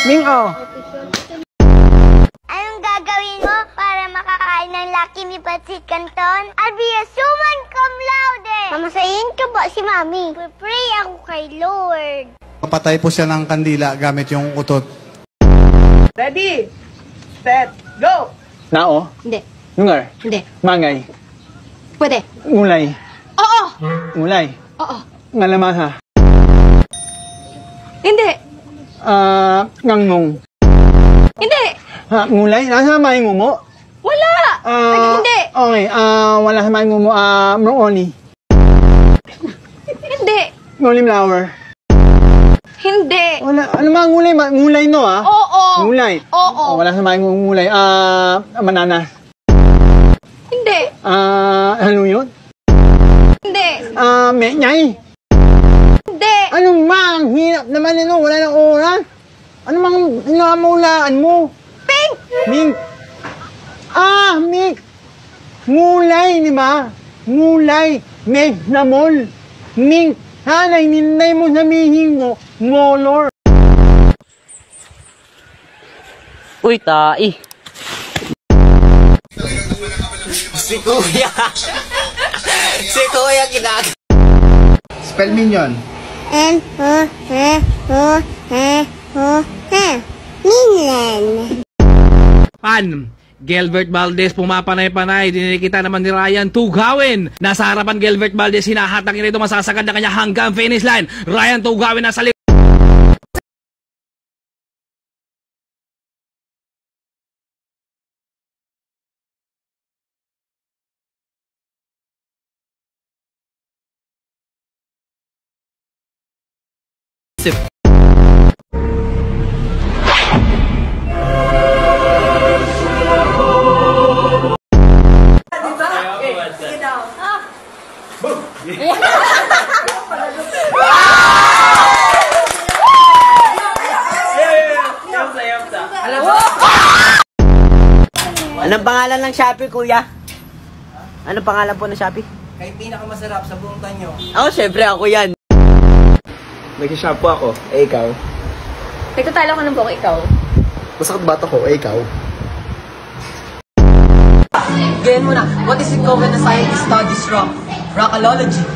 Ming, oh. Anong gagawin mo para makakain ng Lucky ni Pancit Canton? I'll be a suman cum laude! Mamasayin ka ba si Mami? Pray ako kay Lord. Papatay po siya ng kandila gamit yung utot. Ready, set, go! Nao? Hindi. Lungar? Hindi. Mangay? Pwede. Ngulay? Oo! Ngulay? Oo. Ngalamasa? Hindi. Ngangnong? Hindi. Ha, ngulay? Nasa may ngumo? Wala. Hindi. Okay, wala sa may ngumo. Broccoli? Hindi. Nguli flower? Hindi. Wala. Ano mga ngulay? Ngulay no, ah? Oo. Ngulay? Oo. Wala sa may ngulay. Mananas? Hindi. Ano yun? Hindi. Menyay? Hindi. Anong mang? Hirap naman yun, wala ng oras. Ano mang inamulaan mo? Pink. Mink. Mink. Ngulay, di ba? Ngulay. Meg na mol. Mink. Hanay, ninay mo sabihin mo. Molor. Uy, tai. Si Kuya. Si Kuya kinag... Spell minion. Minlan. Pan, Gilbert Valdez pumapanay-panay, dinikita naman ni Ryan Tugawin. Nasa harapan Gilbert Valdez, hinahatak niya ito, masasagad na kanya hanggang finish line. Ryan Tugawin nasa likod. Anong pangalan ng Shopee, Kuya? Anong pangalan po ng Shopee? Kay pinakamasarap sa buong tanyo. Ako, syempre ako yan. Nag-shop po ako. Eh, ikaw? Nagtatalo ka ng buhok, ikaw. Masakit bata ko. Eh, ikaw? Ganyan mo na. What is the COVID na science studies rock? Rockology.